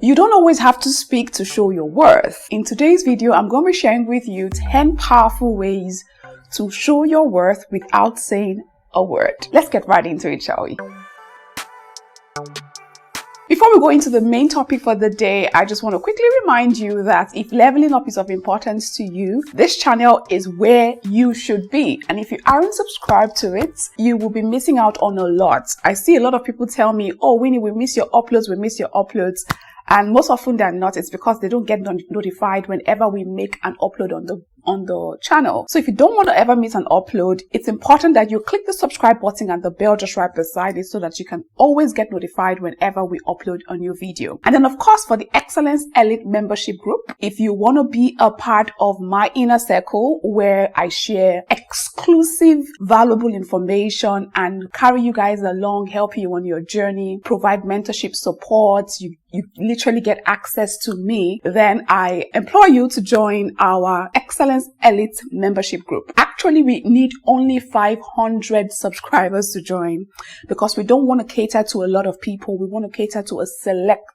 You don't always have to speak to show your worth. In today's video, I'm going to be sharing with you 10 powerful ways to show your worth without saying a word. Let's get right into it, shall we? Before we go into the main topic for the day, I just want to quickly remind you that if leveling up is of importance to you, this channel is where you should be. And if you aren't subscribed to it, you will be missing out on a lot. I see a lot of people tell me, oh, Winnie, we miss your uploads, we miss your uploads. And most often than not, it's because they don't get notified whenever we make an upload on the channel. So if you don't want to ever miss an upload, it's important that you click the subscribe button and the bell just right beside it so that you can always get notified whenever we upload a new video. And then of course, for the Excellence Elite membership group, if you want to be a part of my inner circle where I share exclusive, valuable information and carry you guys along, help you on your journey, provide mentorship support, you literally get access to me, then I implore you to join our Excellence Elite membership group. Actually, we need only 500 subscribers to join because we don't want to cater to a lot of people. We want to cater to a select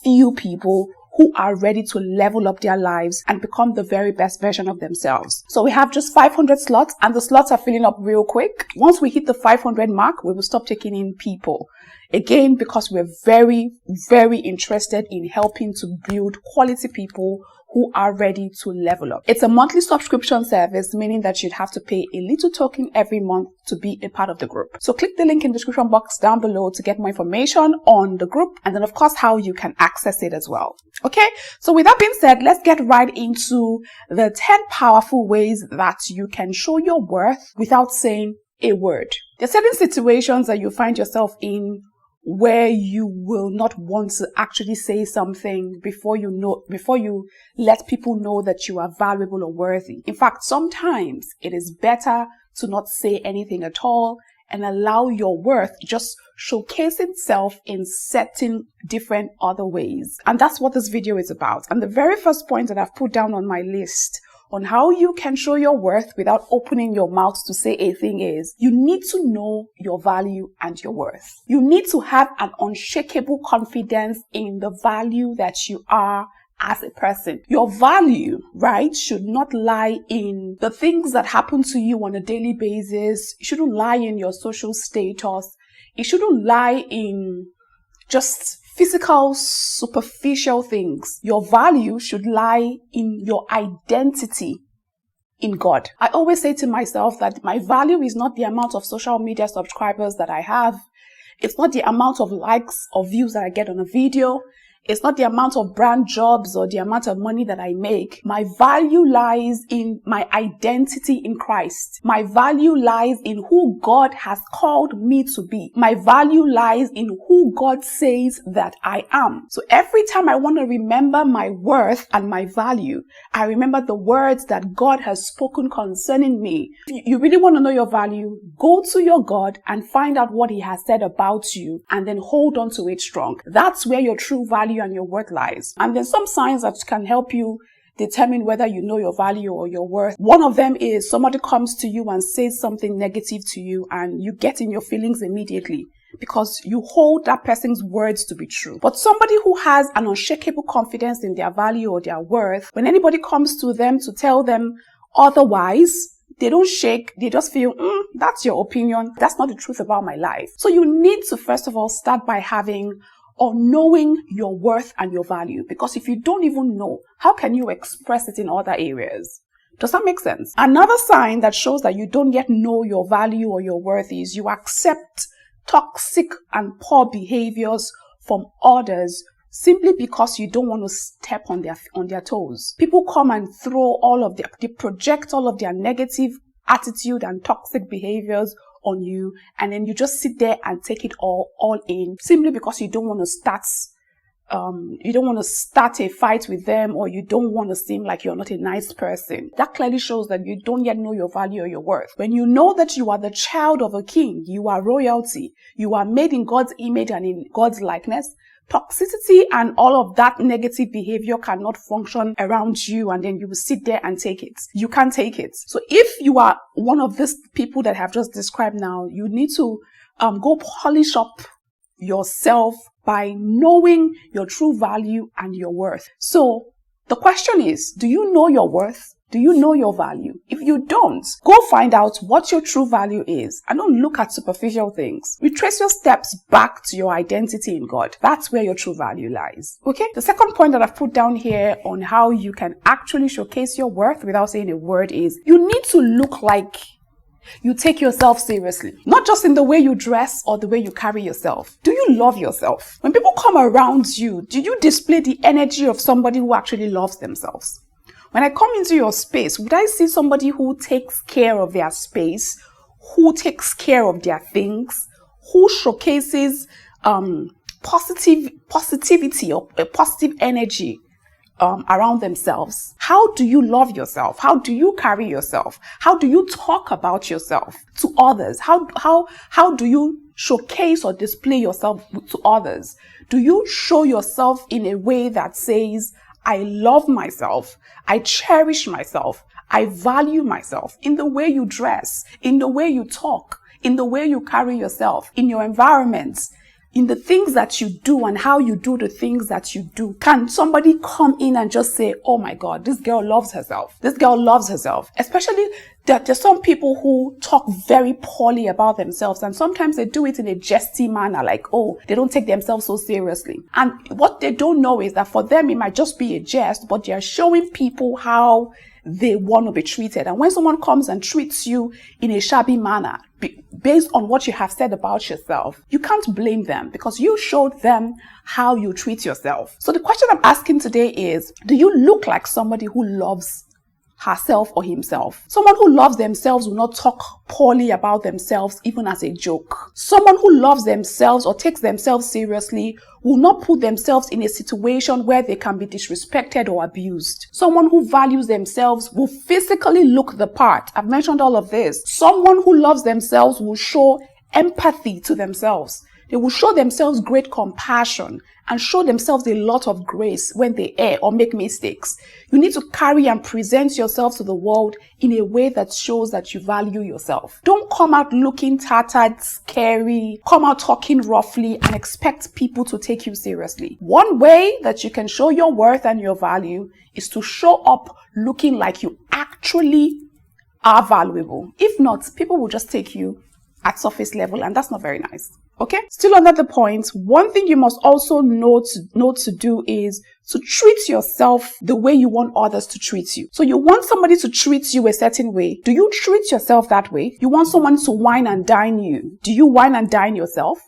few people who are ready to level up their lives and become the very best version of themselves. So we have just 500 slots and the slots are filling up real quick. Once we hit the 500 mark, we will stop taking in people. Again, because we're very, very interested in helping to build quality people who are ready to level up. It's a monthly subscription service, meaning that you'd have to pay a little token every month to be a part of the group. So click the link in the description box down below to get more information on the group and then of course how you can access it as well. Okay, so with that being said, let's get right into the 10 powerful ways that you can show your worth without saying a word. There are certain situations that you find yourself in where you will not want to actually say something before you let people know that you are valuable or worthy. In fact, sometimes it is better to not say anything at all and allow your worth just showcase itself in certain different other ways. And that's what this video is about. And the very first point that I've put down on my list on how you can show your worth without opening your mouth to say a thing is, you need to know your value and your worth. You need to have an unshakable confidence in the value that you are as a person. Your value, right, should not lie in the things that happen to you on a daily basis. It shouldn't lie in your social status. It shouldn't lie in just physical, superficial things. Your value should lie in your identity in God. I always say to myself that my value is not the amount of social media subscribers that I have. It's not the amount of likes or views that I get on a video. It's not the amount of brand jobs or the amount of money that I make. My value lies in my identity in Christ. My value lies in who God has called me to be. My value lies in who God says that I am. So every time I want to remember my worth and my value, I remember the words that God has spoken concerning me. If you really want to know your value, go to your God and find out what He has said about you and then hold on to it strong. That's where your true value and your worth lies. And then some signs that can help you determine whether you know your value or your worth. One of them is somebody comes to you and says something negative to you and you get in your feelings immediately because you hold that person's words to be true. But somebody who has an unshakable confidence in their value or their worth, when anybody comes to them to tell them otherwise, they don't shake, they just feel, that's your opinion. That's not the truth about my life. So you need to first of all start by having or knowing your worth and your value. Because if you don't even know, how can you express it in other areas? Does that make sense? Another sign that shows that you don't yet know your value or your worth is you accept toxic and poor behaviors from others simply because you don't want to step on their toes. People come and they project all of their negative attitude and toxic behaviors on you, and then you just sit there and take it all in simply because you don't want to start a fight with them, or you don't want to seem like you're not a nice person. That clearly shows that you don't yet know your value or your worth. When you know that you are the child of a king, you are royalty, you are made in God's image and in God's likeness, toxicity and all of that negative behavior cannot function around you, and then you will sit there and take it. You can't take it. So if you are one of these people that I have just described now, you need to go polish up your self by knowing your true value and your worth. So the question is, do you know your worth? Do you know your value? If you don't, go find out what your true value is and don't look at superficial things. Retrace your steps back to your identity in God. That's where your true value lies. Okay? The second point that I've put down here on how you can actually showcase your worth without saying a word is you need to look like you take yourself seriously. Not just in the way you dress or the way you carry yourself. Do you love yourself? When people come around you, do you display the energy of somebody who actually loves themselves? When I come into your space, would I see somebody who takes care of their space, who takes care of their things, who showcases positivity or positive energy around themselves? How do you love yourself? How do you carry yourself? How do you talk about yourself to others? How do you showcase or display yourself to others? Do you show yourself in a way that says, I love myself, I cherish myself, I value myself, in the way you dress, in the way you talk, in the way you carry yourself, in your environment, in the things that you do and how you do the things that you do? Can somebody come in and just say, oh my God, this girl loves herself. This girl loves herself. Especially there's some people who talk very poorly about themselves, and sometimes they do it in a jesty manner, like, oh, they don't take themselves so seriously. And what they don't know is that for them, it might just be a jest, but they're showing people how they want to be treated. And when someone comes and treats you in a shabby manner, based on what you have said about yourself, you can't blame them because you showed them how you treat yourself. So the question I'm asking today is, do you look like somebody who loves herself or himself? Someone who loves themselves will not talk poorly about themselves even as a joke. Someone who loves themselves or takes themselves seriously will not put themselves in a situation where they can be disrespected or abused. Someone who values themselves will physically look the part. I've mentioned all of this. Someone who loves themselves will show empathy to themselves. They will show themselves great compassion and show themselves a lot of grace when they err or make mistakes. You need to carry and present yourself to the world in a way that shows that you value yourself. Don't come out looking tattered, scary, come out talking roughly and expect people to take you seriously. One way that you can show your worth and your value is to show up looking like you actually are valuable. If not, people will just take you at surface level, and that's not very nice. Okay? Still on that point, one thing you must also know to do is to treat yourself the way you want others to treat you. So you want somebody to treat you a certain way. Do you treat yourself that way? You want someone to wine and dine you. Do you wine and dine yourself?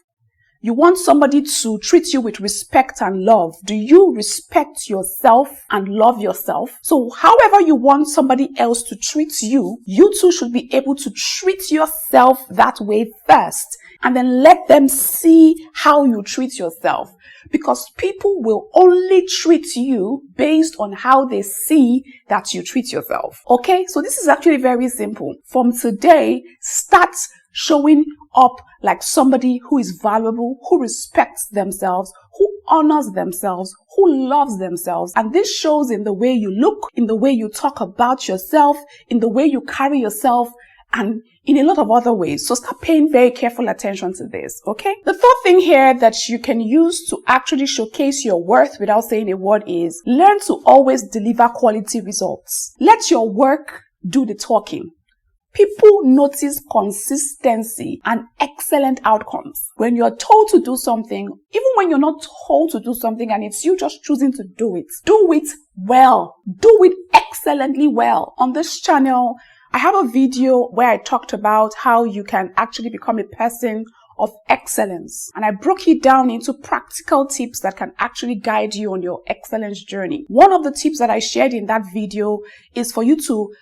You want somebody to treat you with respect and love. Do you respect yourself and love yourself? So however you want somebody else to treat you, you too should be able to treat yourself that way first, and then let them see how you treat yourself. Because people will only treat you based on how they see that you treat yourself. Okay? So this is actually very simple. From today, start showing up like somebody who is valuable, who respects themselves, who honors themselves, who loves themselves. And this shows in the way you look, in the way you talk about yourself, in the way you carry yourself, and in a lot of other ways. So start paying very careful attention to this, okay? The third thing here that you can use to actually showcase your worth without saying a word is learn to always deliver quality results. Let your work do the talking. People notice consistency and excellent outcomes. When you're told to do something, even when you're not told to do something and it's you just choosing to do it well. Do it excellently well. On this channel, I have a video where I talked about how you can actually become a person of excellence. And I broke it down into practical tips that can actually guide you on your excellence journey. One of the tips that I shared in that video is for you to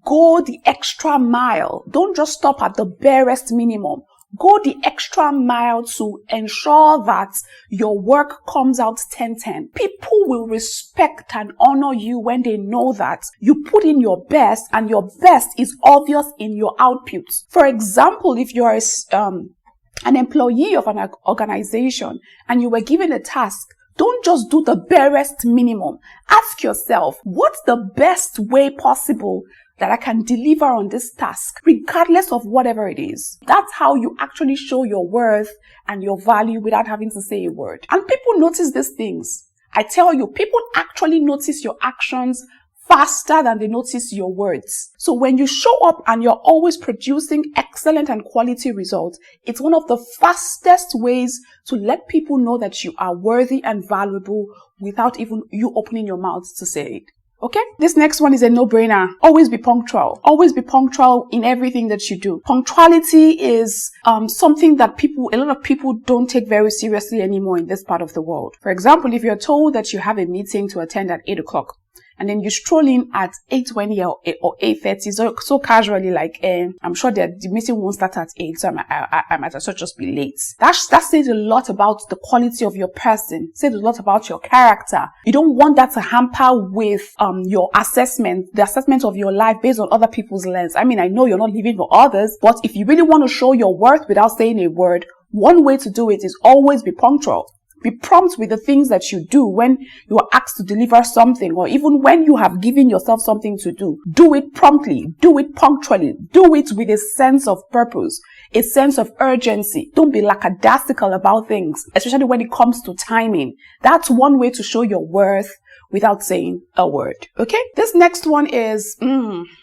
go the extra mile. Don't just stop at the barest minimum. Go the extra mile to ensure that your work comes out 10-10. People will respect and honor you when they know that you put in your best and your best is obvious in your output. For example, if you're an employee of an organization and you were given a task, don't just do the barest minimum. Ask yourself, what's the best way possible that I can deliver on this task, regardless of whatever it is. That's how you actually show your worth and your value without having to say a word. And people notice these things. I tell you, people actually notice your actions faster than they notice your words. So when you show up and you're always producing excellent and quality results, it's one of the fastest ways to let people know that you are worthy and valuable without even you opening your mouth to say it. Okay? This next one is a no-brainer. Always be punctual. Always be punctual in everything that you do. Punctuality is something that a lot of people don't take very seriously anymore in this part of the world. For example, if you're told that you have a meeting to attend at 8 o'clock, and then you stroll in at 8:20 or 8:30, so casually, like, I'm sure that the meeting won't start at 8, so I might as well just be late. That says a lot about the quality of your person, says a lot about your character. You don't want that to hamper with your assessment, the assessment of your life based on other people's lens. I mean, I know you're not living for others, but if you really want to show your worth without saying a word, one way to do it is always be punctual. Be prompt with the things that you do when you are asked to deliver something, or even when you have given yourself something to do. Do it promptly. Do it punctually. Do it with a sense of purpose, a sense of urgency. Don't be lackadaisical about things, especially when it comes to timing. That's one way to show your worth without saying a word. Okay? This next one is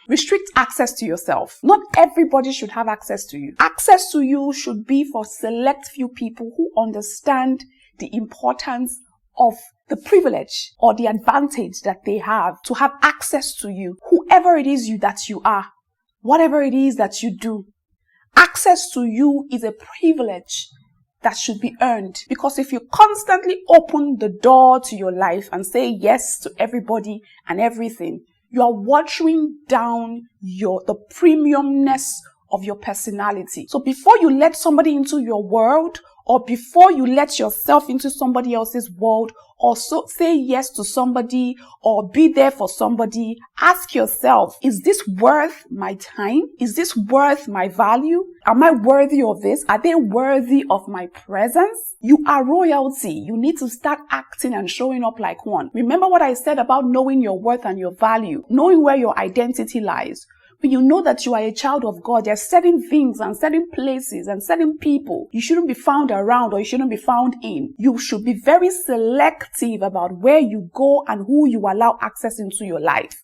restrict access to yourself. Not everybody should have access to you. Access to you should be for select few people who understand the importance of the privilege or the advantage that they have to have access to you, whoever it is that you are, whatever it is that you do. Access to you is a privilege that should be earned, because if you constantly open the door to your life and say yes to everybody and everything, you are watering down the premiumness of your personality. So before you let somebody into your world, or before you let yourself into somebody else's world, or so say yes to somebody, or be there for somebody, ask yourself, is this worth my time? Is this worth my value? Am I worthy of this? Are they worthy of my presence? You are royalty. You need to start acting and showing up like one. Remember what I said about knowing your worth and your value, knowing where your identity lies. When you know that you are a child of God, there are certain things and certain places and certain people you shouldn't be found around, or you shouldn't be found in. You should be very selective about where you go and who you allow access into your life.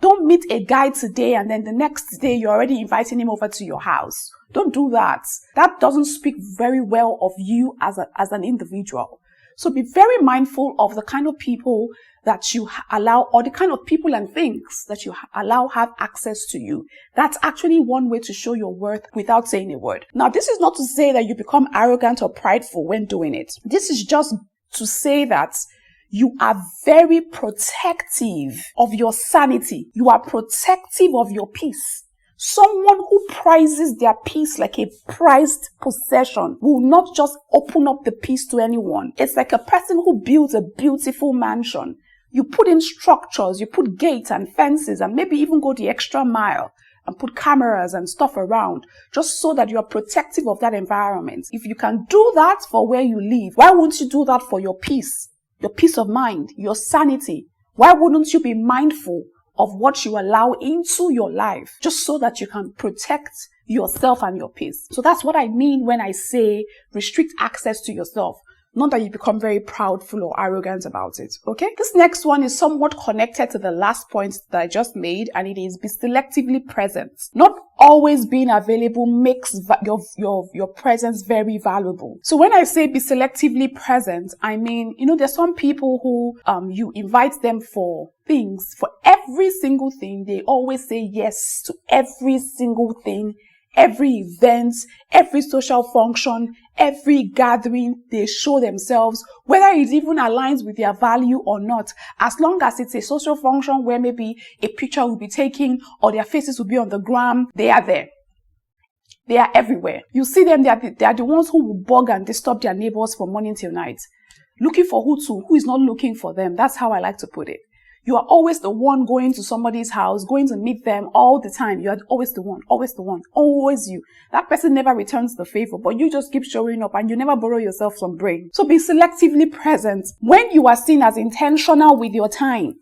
Don't meet a guy today and then the next day you're already inviting him over to your house. Don't do that. That doesn't speak very well of you as an individual. So be very mindful of the kind of people that you allow, or the kind of people and things that you allow have access to you. That's actually one way to show your worth without saying a word. Now, this is not to say that you become arrogant or prideful when doing it. This is just to say that you are very protective of your sanity. You are protective of your peace. Someone who prizes their peace like a prized possession will not just open up the peace to anyone. It's like a person who builds a beautiful mansion. You put in structures, you put gates and fences, and maybe even go the extra mile and put cameras and stuff around, just so that you are protective of that environment. If you can do that for where you live, why wouldn't you do that for your peace of mind, your sanity? Why wouldn't you be mindful of what you allow into your life, just so that you can protect yourself and your peace? So that's what I mean when I say restrict access to yourself. Not that you become very proudful or arrogant about it, okay? This next one is somewhat connected to the last point that I just made, and it is be selectively present. Not always being available makes your presence very valuable. So when I say be selectively present, I mean, there's some people who you invite them for things, for every single thing. They always say yes to every single thing. Every event, every social function, every gathering, they show themselves, whether it even aligns with their value or not. As long as it's a social function where maybe a picture will be taken or their faces will be on the gram, they are there. They are everywhere. You see them, they are the ones who will bug and disturb their neighbors from morning till night. Looking for who is not looking for them. That's how I like to put it. You are always the one going to somebody's house, going to meet them all the time. You are always the one, always you. That person never returns the favor, but you just keep showing up and you never borrow yourself some brain. So be selectively present. When you are seen as intentional with your time,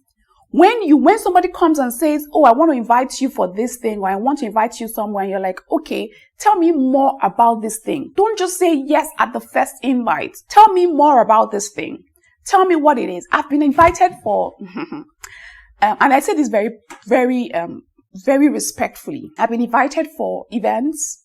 When somebody comes and says, oh, I want to invite you for this thing, or I want to invite you somewhere, and you're like, okay, tell me more about this thing. Don't just say yes at the first invite. Tell me more about this thing. Tell me what it is. I've been invited for, and I say this very, very, very respectfully. I've been invited for events.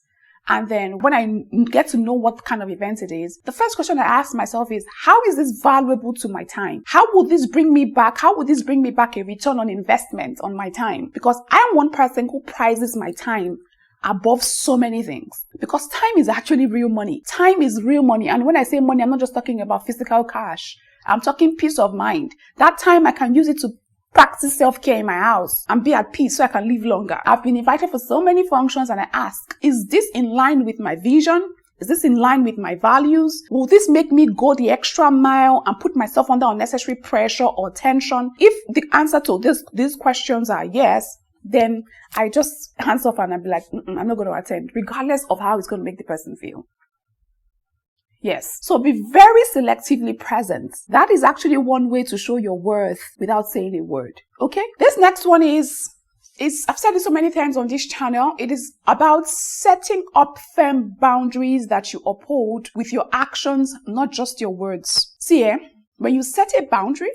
And then when I get to know what kind of event it is, the first question I ask myself is, how is this valuable to my time? How will this bring me back? How will this bring me back a return on investment on my time? Because I'm one person who prizes my time above so many things. Because time is actually real money. Time is real money. And when I say money, I'm not just talking about physical cash. I'm talking peace of mind. That time I can use it to practice self-care in my house and be at peace so I can live longer. I've been invited for so many functions and I ask, is this in line with my vision? Is this in line with my values? Will this make me go the extra mile and put myself under unnecessary pressure or tension? If the answer to these questions are yes, then I just hands off and I'll be like, I'm not going to attend, regardless of how it's going to make the person feel. Yes. So be very selectively present. That is actually one way to show your worth without saying a word. Okay? This next one is I've said it so many times on this channel. It is about setting up firm boundaries that you uphold with your actions, not just your words. See, when you set a boundary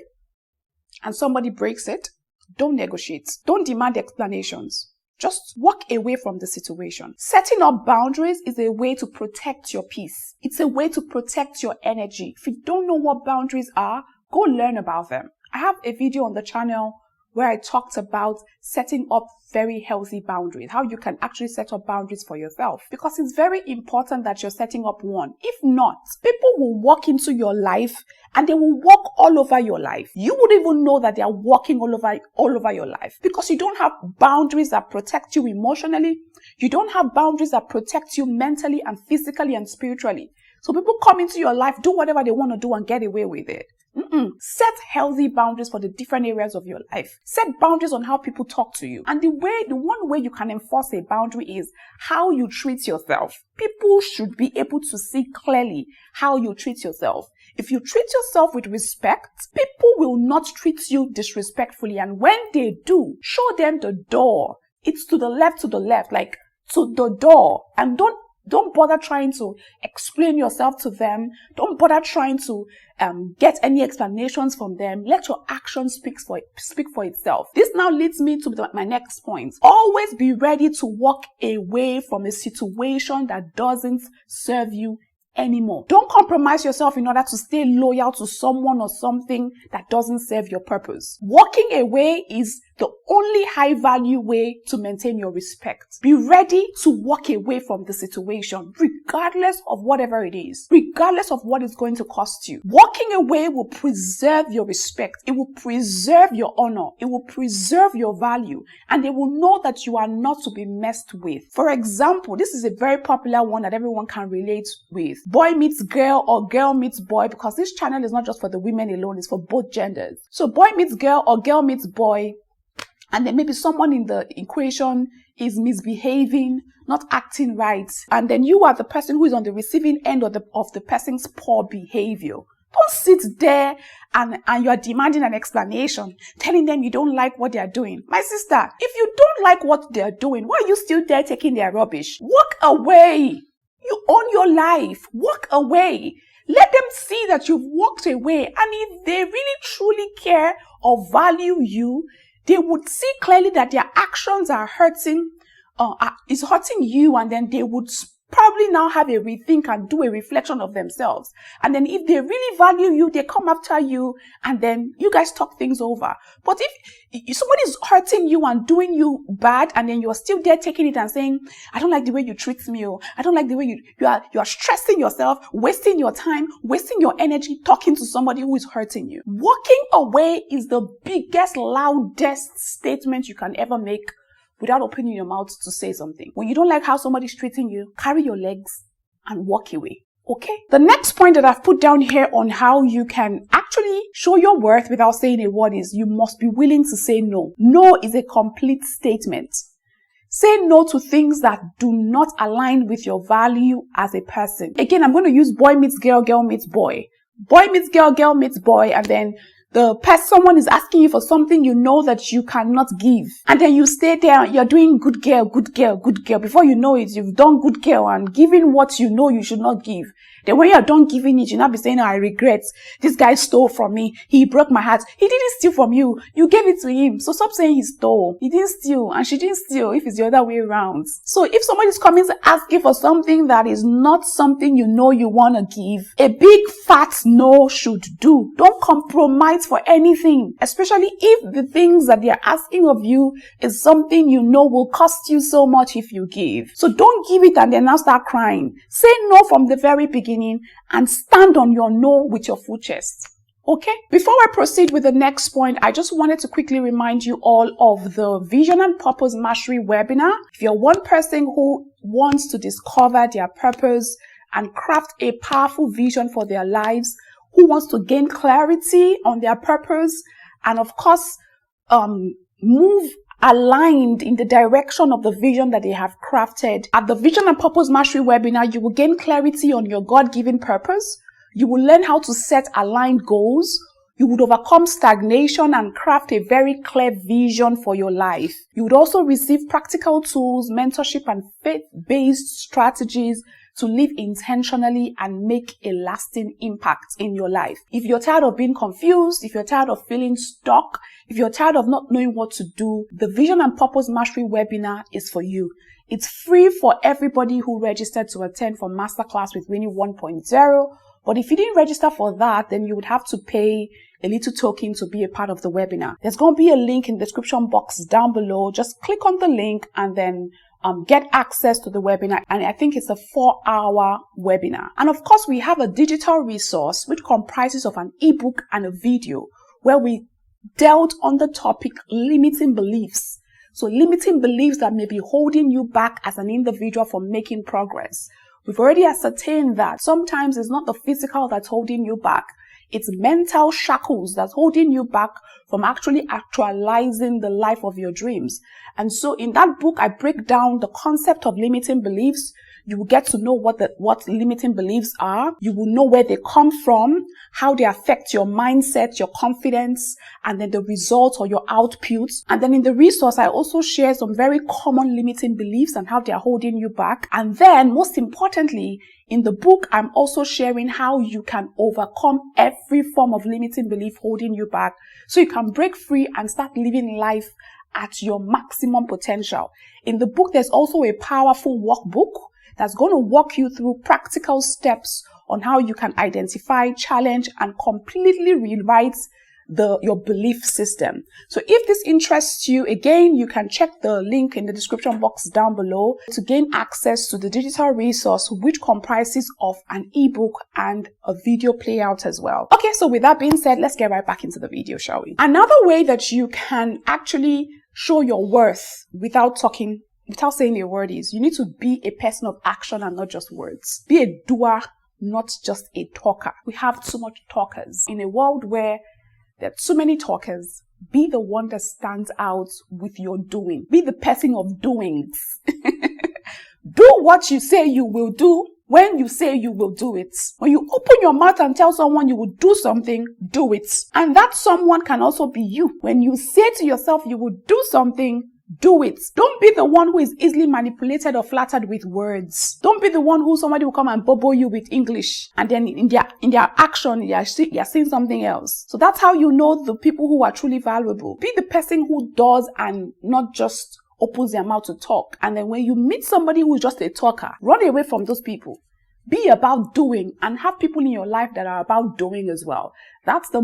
and somebody breaks it, don't negotiate. Don't demand explanations. Just walk away from the situation. Setting up boundaries is a way to protect your peace. It's a way to protect your energy. If you don't know what boundaries are, go learn about them. I have a video on the channel where I talked about setting up very healthy boundaries, how you can actually set up boundaries for yourself, because it's very important that you're setting up one. If not, people will walk into your life and they will walk all over your life. You wouldn't even know that they are walking all over your life because you don't have boundaries that protect you emotionally. You don't have boundaries that protect you mentally and physically and spiritually. So people come into your life, do whatever they want to do and get away with it. Set healthy boundaries for the different areas of your life. Set boundaries on how people talk to you. And the one way you can enforce a boundary is how you treat yourself. People should be able to see clearly how you treat yourself. If you treat yourself with respect, people will not treat you disrespectfully. And when they do, show them the door. It's to the left, like to the door. And don't bother trying to explain yourself to them. Don't bother trying to get any explanations from them. Let your action speak for itself. This now leads me to my next point. Always be ready to walk away from a situation that doesn't serve you anymore. Don't compromise yourself in order to stay loyal to someone or something that doesn't serve your purpose. Walking away is the only high value way to maintain your respect. Be ready to walk away from the situation, regardless of whatever it is, regardless of what it's going to cost you. Walking away will preserve your respect. It will preserve your honor. It will preserve your value, and they will know that you are not to be messed with. For example, this is a very popular one that everyone can relate with. Boy meets girl or girl meets boy, because this channel is not just for the women alone, it's for both genders. So boy meets girl or girl meets boy, and then maybe someone in the equation is misbehaving, not acting right. And then you are the person who is on the receiving end of the person's poor behavior. Don't sit there and you are demanding an explanation, telling them you don't like what they are doing. My sister, if you don't like what they are doing, why are you still there taking their rubbish? Walk away. You own your life. Walk away. Let them see that you've walked away. And if they really truly care or value you, they would see clearly that their actions are hurting you, and then they would probably now have a rethink and do a reflection of themselves. And then if they really value you, they come after you, and then you guys talk things over. But if somebody is hurting you and doing you bad, and then you're still there taking it and saying, I don't like the way you treat me, or I don't like the way you are stressing yourself, wasting your time, wasting your energy talking to somebody who is hurting you. Walking away is the biggest, loudest statement you can ever make without opening your mouth to say something. When you don't like how somebody's treating you, carry your legs and walk away. Okay? The next point that I've put down here on how you can actually show your worth without saying a word is you must be willing to say no. No is a complete statement. Say no to things that do not align with your value as a person. Again, I'm going to use boy meets girl, girl meets boy. Boy meets girl, girl meets boy, and then Someone is asking you for something you know that you cannot give. And then you stay there, you're doing good girl, good girl, good girl. Before you know it, you've done good girl and given what you know you should not give. Then when you're done giving it, you'll not be saying, I regret. This guy stole from me. He broke my heart. He didn't steal from you. You gave it to him. So stop saying he stole. He didn't steal and she didn't steal if it's the other way around. So if somebody's coming to ask you for something that is not something you know you want to give, a big fat no should do. Don't compromise for anything, especially if the things that they're asking of you is something you know will cost you so much if you give. So don't give it and then now start crying. Say no from the very beginning and stand on your no with your full chest. Okay? Before I proceed with the next point, I just wanted to quickly remind you all of the Vision and Purpose Mastery webinar. If you're one person who wants to discover their purpose and craft a powerful vision for their lives, who wants to gain clarity on their purpose, and of course, move aligned in the direction of the vision that they have crafted. At the Vision and Purpose Mastery webinar, you will gain clarity on your God-given purpose. You will learn how to set aligned goals. You would overcome stagnation and craft a very clear vision for your life. You would also receive practical tools, mentorship, and faith-based strategies to live intentionally and make a lasting impact in your life. If you're tired of being confused, if you're tired of feeling stuck, if you're tired of not knowing what to do, the Vision and Purpose Mastery webinar is for you. It's free for everybody who registered to attend for Masterclass with Winnie 1.0. But if you didn't register for that, then you would have to pay a little token to be a part of the webinar. There's going to be a link in the description box down below. Just click on the link and then get access to the webinar. And I think it's a 4-hour webinar. And of course, we have a digital resource which comprises of an ebook and a video where we dealt on the topic limiting beliefs. So limiting beliefs that may be holding you back as an individual from making progress. We've already ascertained that sometimes it's not the physical that's holding you back. It's mental shackles that's holding you back from actually actualizing the life of your dreams. And so in that book, I break down the concept of limiting beliefs. You will get to know what limiting beliefs are. You will know where they come from, how they affect your mindset, your confidence, and then the results or your outputs. And then in the resource, I also share some very common limiting beliefs and how they are holding you back. And then most importantly, in the book, I'm also sharing how you can overcome every form of limiting belief holding you back so you can break free and start living life at your maximum potential. In the book, there's also a powerful workbook that's going to walk you through practical steps on how you can identify, challenge, and completely rewrite your belief system. So if this interests you, again, you can check the link in the description box down below to gain access to the digital resource, which comprises of an ebook and a video playout as well. Okay, so with that being said, let's get right back into the video, shall we? Another way that you can actually show your worth without saying a word is you need to be a person of action and not just words. Be a doer, not just a talker. We have too much talkers. In a world where there are too many talkers, be the one that stands out with your doing. Be the person of doings. Do what you say you will do when you say you will do it. When you open your mouth and tell someone you will do something, do it. And that someone can also be you. When you say to yourself you will do something, do it. Don't be the one who is easily manipulated or flattered with words. Don't be the one who somebody will come and bubble you with English and then in their action you're saying something else. So that's how you know the people who are truly valuable. Be the person who does and not just opens their mouth to talk. And then when you meet somebody who is just a talker, run away from those people. Be about doing and have people in your life that are about doing as well. That's the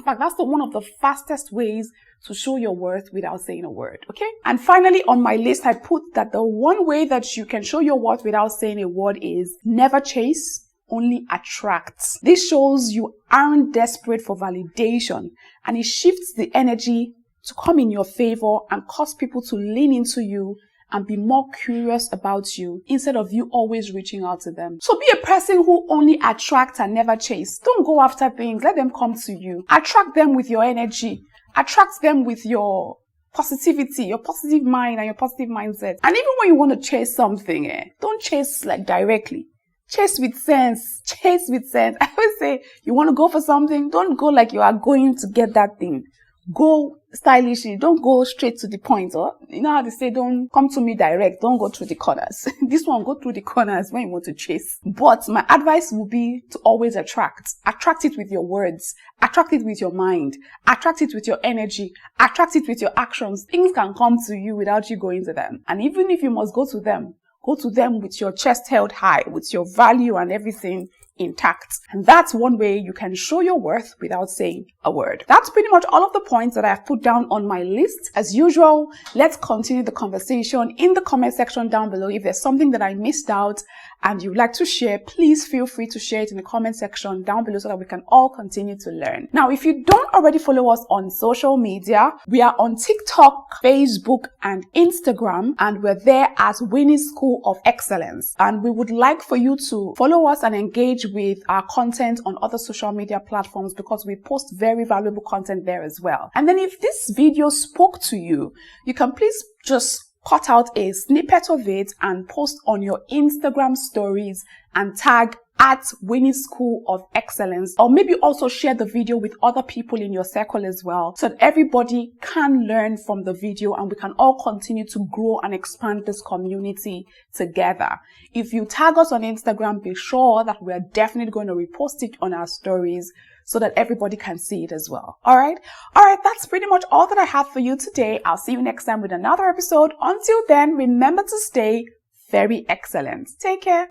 that's one of the fastest ways to show your worth without saying a word, okay? And finally, on my list, I put that the one way that you can show your worth without saying a word is never chase, only attract. This shows you aren't desperate for validation, and it shifts the energy to come in your favor and cause people to lean into you and be more curious about you instead of you always reaching out to them. So be a person who only attracts and never chase. Don't go after things. Let them come to you. Attract them with your energy. Attract them with your positivity, your positive mind and your positive mindset. And even when you want to chase something, don't chase like directly. chase with sense. Chase with sense. I always say, you want to go for something, don't go like you are going to get that thing. Go stylishly. Don't go straight to the point. Or you know how they say, don't come to me direct. Don't go through the corners. This one, go through the corners when you want to chase. But my advice will be to always attract. Attract it with your words. Attract it with your mind. Attract it with your energy. Attract it with your actions. Things can come to you without you going to them. And even if you must go to them with your chest held high, with your value and everything intact. And that's one way you can show your worth without saying a word. That's pretty much all of the points that I've put down on my list. As usual, let's continue the conversation in the comment section down below. If there's something that I missed out and you'd like to share, please feel free to share it in the comment section down below so that we can all continue to learn. Now, if you don't already follow us on social media, we are on TikTok, Facebook, and Instagram, and we're there as Winnies School of Excellence. And we would like for you to follow us and engage with our content on other social media platforms because we post very valuable content there as well. And then if this video spoke to you, you can please just cut out a snippet of it and post on your Instagram stories and tag at Winnies School of Excellence, or maybe also share the video with other people in your circle as well, so that everybody can learn from the video and we can all continue to grow and expand this community together. If you tag us on Instagram, be sure that we are definitely going to repost it on our stories so that everybody can see it as well. All right, that's pretty much all that I have for you today. I'll see you next time with another episode. Until then, remember to stay very excellent. Take care.